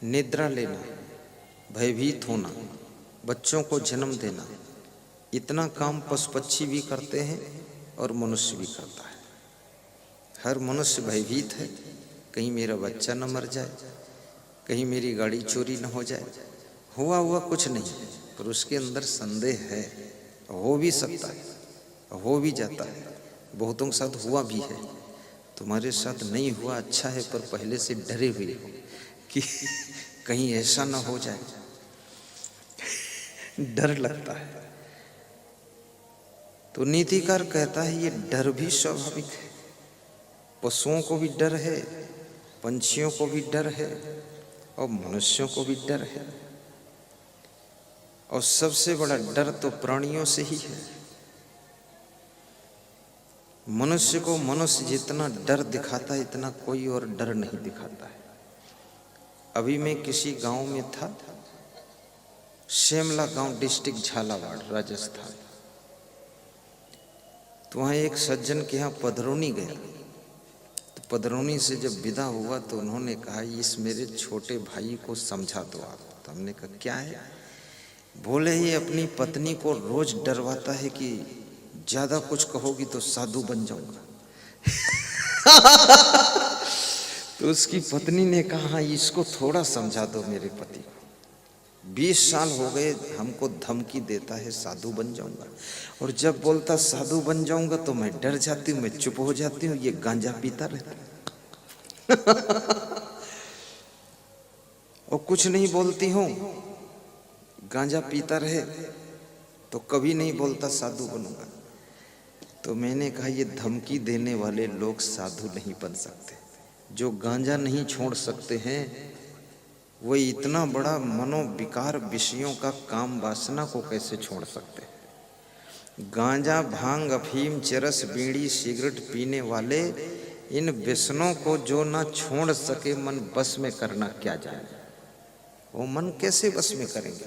निद्रा लेना, भयभीत होना, बच्चों को जन्म देना, इतना काम पशु पक्षी भी करते हैं और मनुष्य भी करता है। हर मनुष्य भयभीत है, कहीं मेरा बच्चा न मर जाए, कहीं मेरी गाड़ी चोरी न हो जाए। हुआ कुछ नहीं, पर उसके अंदर संदेह है। हो भी सकता है, हो भी जाता है, बहुतों के साथ हुआ भी है। तुम्हारे साथ नहीं हुआ अच्छा है, पर पहले से डरे हुए हो कि कहीं ऐसा ना हो जाए, डर लगता है। तो नीतिकार कहता है ये डर भी स्वाभाविक है। पशुओं को भी डर है, पंछियों को भी डर है और मनुष्यों को भी डर है। और सबसे बड़ा डर तो प्राणियों से ही है। मनुष्य को मनुष्य जितना डर दिखाता है, इतना कोई और डर नहीं दिखाता है। अभी मैं किसी गांव में था, शेमला गांव, डिस्ट्रिक्ट झालावाड़, राजस्थान। तो वहाँ एक सज्जन के यहाँ पधरौनी गया। तो पधरौनी से जब विदा हुआ तो उन्होंने कहा, इस मेरे छोटे भाई को समझा दो आप। तो हमने कहा क्या है? बोले ये अपनी पत्नी को रोज डरवाता है कि ज्यादा कुछ कहोगी तो साधु बन जाऊंगा। तो उसकी पत्नी ने कहा, हाँ इसको थोड़ा समझा दो मेरे पति को। 20 साल हो गए हमको धमकी देता है साधु बन जाऊंगा, और जब बोलता साधु बन जाऊंगा तो मैं डर जाती हूँ, मैं चुप हो जाती हूँ। ये गांजा पीता रहता है और कुछ नहीं बोलती हूँ, गांजा पीता रहे तो कभी नहीं बोलता साधु बनूंगा। तो मैंने कहा ये धमकी देने वाले लोग साधु नहीं बन सकते। जो गांजा नहीं छोड़ सकते हैं वो इतना बड़ा मनोविकार विषयों का काम वासना को कैसे छोड़ सकते हैं? गांजा, भांग, अफीम, चरस, बीड़ी, सिगरेट पीने वाले इन व्यसनों को जो ना छोड़ सके, मन बस में करना क्या जाने। वो मन कैसे बस में करेंगे?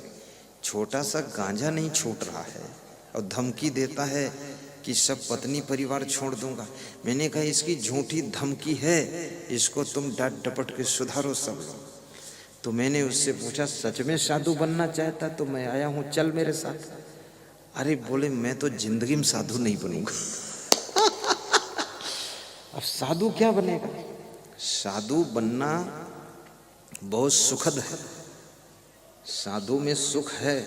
छोटा सा गांजा नहीं छूट रहा है और धमकी देता है कि सब पत्नी परिवार छोड़ दूंगा। मैंने कहा इसकी झूठी धमकी है, इसको तुम डांट डपट के सुधारो सब लोग। तो मैंने उससे पूछा, सच में साधु बनना चाहता? तो मैं आया हूं, चल मेरे साथ। अरे बोले मैं तो जिंदगी में साधु नहीं बनूंगा। अब साधु क्या बनेगा? साधु बनना बहुत सुखद है, साधु में सुख है,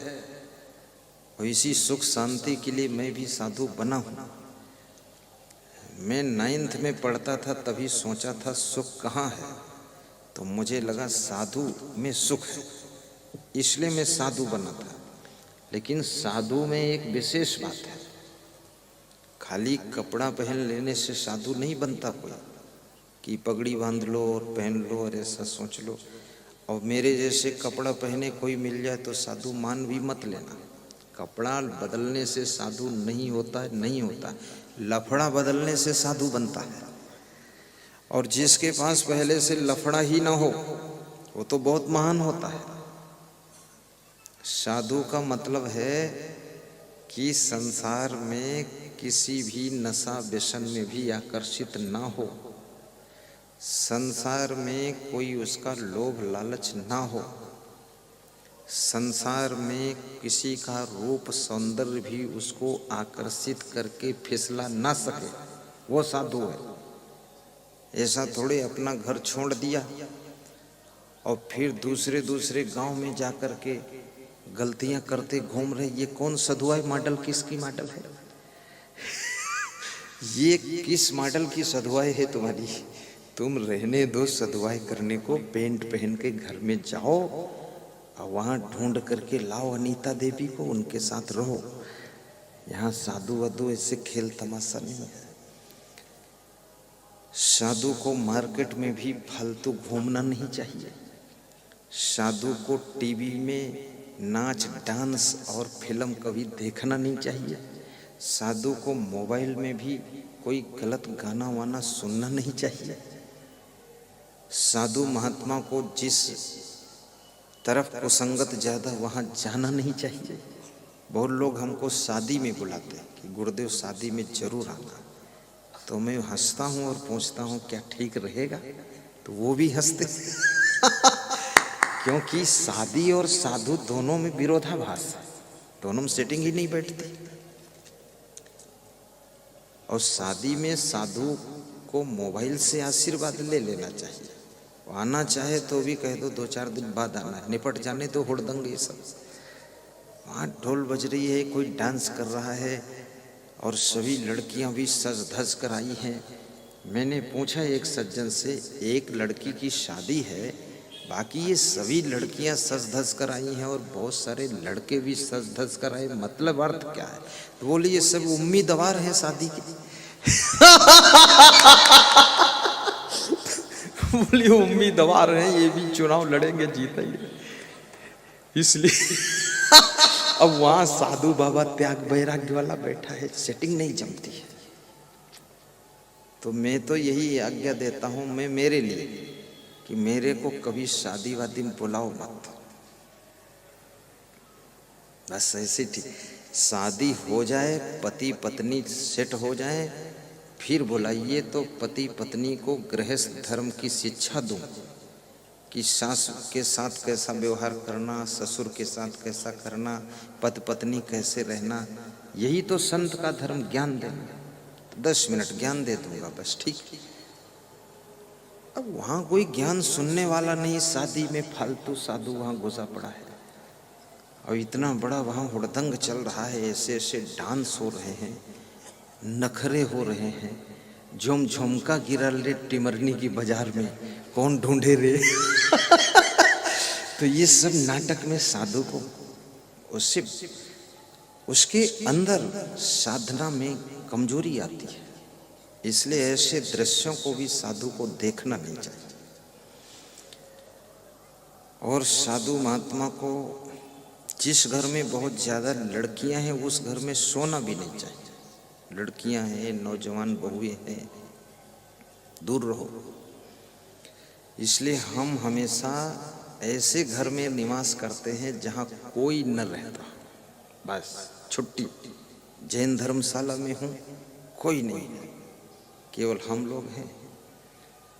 और इसी सुख शांति के लिए मैं भी साधु बना हूं। मैं 9th में पढ़ता था, तभी सोचा था सुख कहाँ है, तो मुझे लगा साधु में सुख है, इसलिए मैं साधु बना था। लेकिन साधु में एक विशेष बात है, खाली कपड़ा पहन लेने से साधु नहीं बनता कोई, कि पगड़ी बांध लो और पहन लो और ऐसा सोच लो। और मेरे जैसे कपड़ा पहने कोई मिल जाए तो साधु मान भी मत लेना। कपड़ा बदलने से साधु नहीं होता है, नहीं होता। लफड़ा बदलने से साधु बनता है। और जिसके पास पहले से लफड़ा ही ना हो वो तो बहुत महान होता है। साधु का मतलब है कि संसार में किसी भी नशा व्यसन में भी आकर्षित ना हो, संसार में कोई उसका लोभ लालच ना हो, संसार में किसी का रूप सौंदर्य भी उसको आकर्षित करके फिसला ना सके, वो साधु है। ऐसा थोड़े अपना घर छोड़ दिया और फिर दूसरे गांव में जाकर के गलतियां करते घूम रहे। ये कौन साधुआई मॉडल, किसकी मॉडल है? ये किस मॉडल की साधुआई है तुम्हारी? तुम रहने दो साधुआई करने को, पेंट पहन के घर में जाओ और वहां ढूंढ करके लाओ अनीता देवी को, उनके साथ रहो। यहाँ साधु वधु ऐसे खेल तमाशा नहीं है। साधु को मार्केट में भी फालतू घूमना नहीं चाहिए। साधु को टीवी में नाच, डांस और फिल्म कभी देखना नहीं चाहिए। साधु को मोबाइल में भी कोई गलत गाना वाना सुनना नहीं चाहिए। साधु महात्मा को जिस तरफ कुसंगत ज्यादा वहां जाना नहीं चाहिए। बहुत लोग हमको शादी में बुलाते हैं कि गुरुदेव शादी में जरूर आना, तो मैं हंसता हूं और पूछता हूं क्या ठीक रहेगा? तो वो भी हंसते क्योंकि शादी और साधु दोनों में विरोधाभास है, दोनों में सेटिंग ही नहीं बैठती। और शादी में साधु को मोबाइल से आशीर्वाद ले लेना चाहिए, आना चाहे तो भी कह दो 2-4 दिन बाद आना है, निपट जाने तो हुड़दंग ये सब। वहाँ ढोल बज रही है, कोई डांस कर रहा है और सभी लड़कियां भी सज धज कर आई हैं। मैंने पूछा एक सज्जन से, एक लड़की की शादी है, बाकी ये सभी लड़कियां सज धज कर आई हैं और बहुत सारे लड़के भी सज धज कर आए, मतलब अर्थ क्या है? तो बोले ये सब उम्मीदवार हैं शादी के। बोली उम्मीदवार हैं, ये भी चुनाव लड़ेंगे, जीतेंगे, इसलिए। अब वहां साधु बाबा त्याग वैराग्य वाला बैठा है, सेटिंग नहीं जमती है। तो मैं तो यही आज्ञा देता हूं मैं मेरे लिए कि मेरे को कभी शादी वादी में बुलाओ मत, बस ऐसे ठीक शादी हो जाए, पति पत्नी सेट हो जाए, फिर बुलाइए तो पति पत्नी को गृहस्थ धर्म की शिक्षा दूं कि सास के साथ कैसा व्यवहार करना, ससुर के साथ कैसा करना, पति पत्नी कैसे रहना, यही तो संत का धर्म, ज्ञान देना। 10 मिनट ज्ञान दे दूंगा बस, ठीक। अब वहां कोई ज्ञान सुनने वाला नहीं, शादी में फालतू साधु वहां घुसा पड़ा है और इतना बड़ा वहां हुड़दंग चल रहा है, ऐसे ऐसे डांस हो रहे हैं, नखरे हो रहे हैं, झुम झुमका गिरा ले टिमरनी की बाजार में, कौन ढूंढे रे। तो ये सब नाटक में साधु को उससे उसके अंदर साधना में कमजोरी आती है, इसलिए ऐसे दृश्यों को भी साधु को देखना नहीं चाहिए। और साधु महात्मा को जिस घर में बहुत ज्यादा लड़कियां हैं उस घर में सोना भी नहीं चाहिए। लड़कियां हैं, नौजवान बहुएं हैं, दूर रहो। इसलिए हम हमेशा ऐसे घर में निवास करते हैं जहां कोई न रहता, बस छुट्टी। जैन धर्मशाला में हूँ, कोई नहीं है, केवल हम लोग हैं।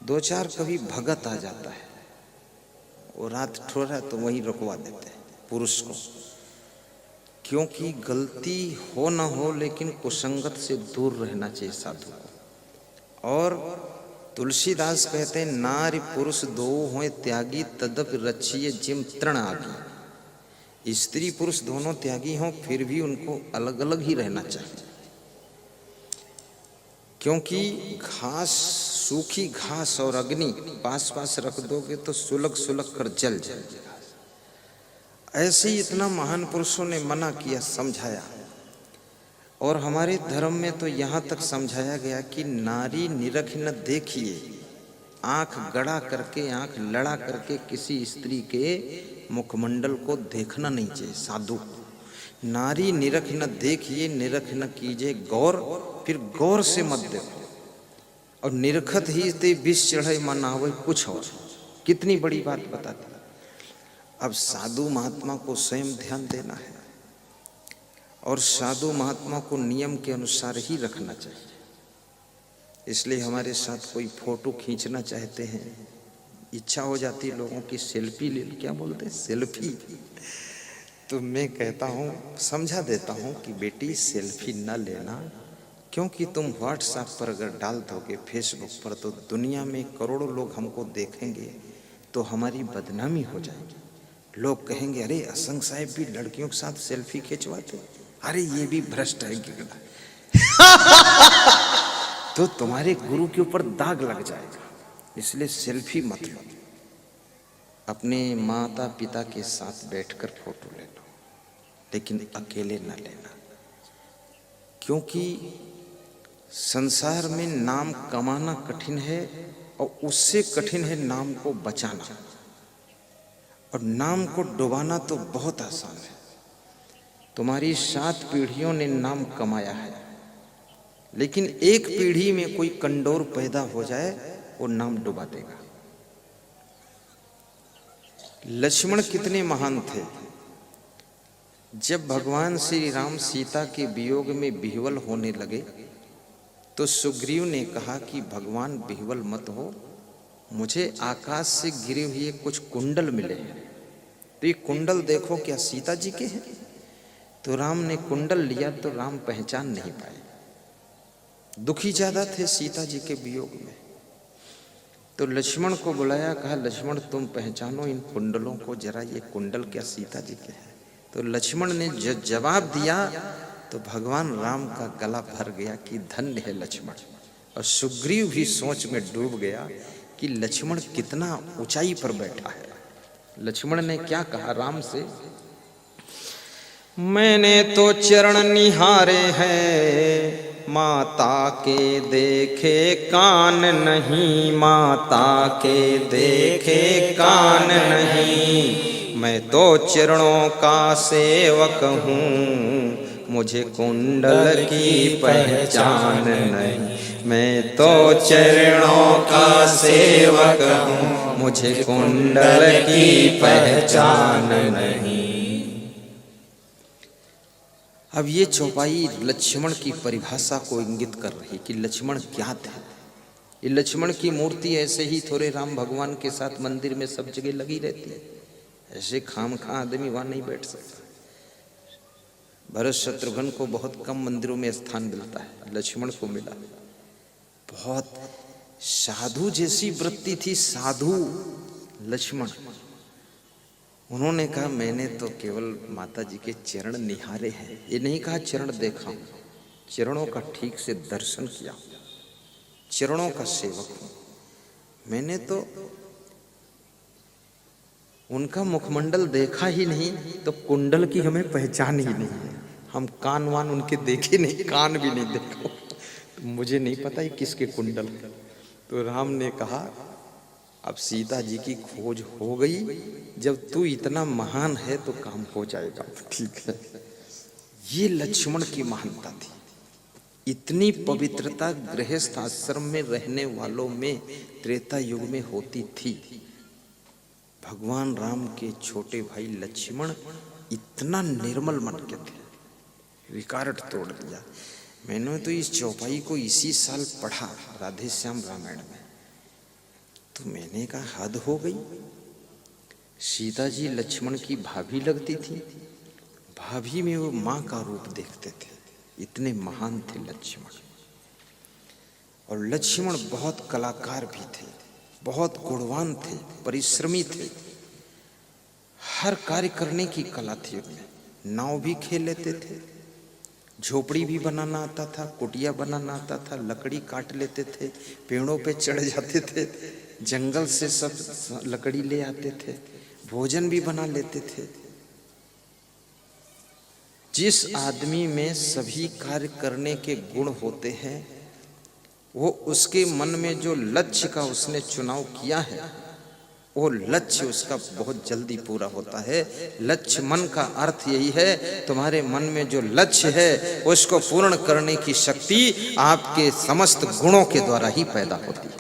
2-4 कभी भगत आ जाता है, वो रात ठोरा तो वहीं रुकवा देते हैं पुरुष को, क्योंकि गलती हो ना हो लेकिन कुसंगत से दूर रहना चाहिए साधु को। और तुलसीदास कहते हैं, नारी पुरुष दो होए त्यागी तदप रचिए जिम तृण आगी। स्त्री पुरुष दोनों त्यागी हों फिर भी उनको अलग अलग ही रहना चाहिए, क्योंकि घास, सूखी घास और अग्नि पास पास रख दोगे तो सुलग सुलग कर जल जाएगा। ऐसे ही इतना महान पुरुषों ने मना किया, समझाया। और हमारे धर्म में तो यहाँ तक समझाया गया कि नारी निरख न देखिए, आंख गड़ा करके, आंख लड़ा करके किसी स्त्री के मुखमंडल को देखना नहीं चाहिए साधु को। नारी निरख न देखिए, निरख न कीजिए गौर, फिर गौर से मत देखो। और निरखत ही ते विष चढ़े मन आवे कुछ और, कितनी बड़ी बात बताती। अब साधु महात्मा को स्वयं ध्यान देना है और साधु महात्मा को नियम के अनुसार ही रखना चाहिए। इसलिए हमारे साथ कोई फोटो खींचना चाहते हैं, इच्छा हो जाती है लोगों की सेल्फी ले, क्या बोलते हैं सेल्फी, तो मैं कहता हूँ, समझा देता हूँ कि बेटी सेल्फी न लेना, क्योंकि तुम व्हाट्सएप पर अगर डाल दोगे, फेसबुक पर, तो दुनिया में करोड़ों लोग हमको देखेंगे तो हमारी बदनामी हो जाएगी। लोग कहेंगे अरे असंग साहिब भी लड़कियों के साथ सेल्फी खिंचवाते, अरे ये भी भ्रष्ट है गिरना। तो तुम्हारे गुरु के ऊपर दाग लग जाएगा। इसलिए सेल्फी मत लो, अपने माता पिता के साथ बैठकर फोटो ले लो, लेकिन अकेले न लेना, क्योंकि संसार में नाम कमाना कठिन है और उससे कठिन है नाम को बचाना, और नाम को डुबाना तो बहुत आसान है। तुम्हारी 7 पीढ़ियों ने नाम कमाया है, लेकिन एक पीढ़ी में कोई कंडोर पैदा हो जाए, वो नाम डुबा देगा। लक्ष्मण कितने महान थे। जब भगवान श्री राम सीता के वियोग में विह्वल होने लगे तो सुग्रीव ने कहा कि भगवान विह्वल मत हो, मुझे आकाश से गिरे हुए कुछ कुंडल मिले हैं, तो ये कुंडल देखो क्या सीता जी के हैं? तो राम ने कुंडल लिया तो राम पहचान नहीं पाए, दुखी ज्यादा थे सीता जी के वियोग में। तो लक्ष्मण को बुलाया, कहा लक्ष्मण तुम पहचानो इन कुंडलों को जरा, ये कुंडल क्या सीता जी के हैं? तो लक्ष्मण ने जवाब दिया तो भगवान राम का गला भर गया कि धन्य है लक्ष्मण। और सुग्रीव भी सोच में डूब गया कि लक्ष्मण कितना ऊंचाई पर बैठा है। लक्ष्मण ने क्या कहा राम से, मैंने तो चरण निहारे हैं, माता के देखे कान नहीं, माता के देखे कान नहीं, मैं तो चरणों का सेवक हूँ, मुझे कुंडल की पहचान नहीं, मैं तो चरणों का सेवक हूँ, मुझे कुंडल की पहचान नहीं। अब ये चौपाई लक्ष्मण की परिभाषा को इंगित कर रही कि लक्ष्मण क्या थे। ये लक्ष्मण की मूर्ति ऐसे ही थोड़े राम भगवान के साथ मंदिर में सब जगह लगी रहती है, ऐसे खामखा आदमी वहां नहीं बैठ सकता। भरत शत्रुघ्न को बहुत कम मंदिरों में स्थान मिलता है, लक्ष्मण को मिला। बहुत साधु जैसी वृत्ति थी, साधु लक्ष्मण। उन्होंने कहा मैंने तो केवल माता जी के चरण निहारे हैं, ये नहीं कहा चरण देखा, चरणों का ठीक से दर्शन किया, चरणों का सेवक हूं। मैंने तो उनका मुखमंडल देखा ही नहीं, तो कुंडल की हमें पहचान ही नहीं है। हम कान वान उनके देखे नहीं, कान भी नहीं देखा, तो मुझे नहीं पता ये किसके कुंडल। तो राम ने कहा अब सीता जी की खोज हो गई, जब तू इतना महान है तो काम हो जाएगा, ठीक है। ये लक्ष्मण की महानता थी। इतनी पवित्रता गृहस्थ आश्रम में रहने वालों में त्रेता युग में होती थी। भगवान राम के छोटे भाई लक्ष्मण इतना निर्मल मन के थे, रिकॉर्ड तोड़ दिया। मैंने तो इस चौपाई को इसी साल पढ़ा राधे श्याम रामायण में, तो मैंने कहा हद हो गई। सीता जी लक्ष्मण की भाभी लगती थी, भाभी में वो माँ का रूप देखते थे, इतने महान थे लक्ष्मण। और लक्ष्मण बहुत कलाकार भी थे, बहुत गुणवान थे, परिश्रमी थे, हर कार्य करने की कला थी उनमें। नाव भी खेल लेते थे, झोपड़ी भी बनाना आता था, कुटिया बनाना आता था, लकड़ी काट लेते थे, पेड़ों पे चढ़ जाते थे, जंगल से सब लकड़ी ले आते थे, भोजन भी बना लेते थे। जिस आदमी में सभी कार्य करने के गुण होते हैं, वो उसके मन में जो लक्ष्य का उसने चुनाव किया है, वो लक्ष्य उसका बहुत जल्दी पूरा होता है। लक्ष्य मन का अर्थ यही है, तुम्हारे मन में जो लक्ष्य है उसको पूर्ण करने की शक्ति आपके समस्त गुणों के द्वारा ही पैदा होती है।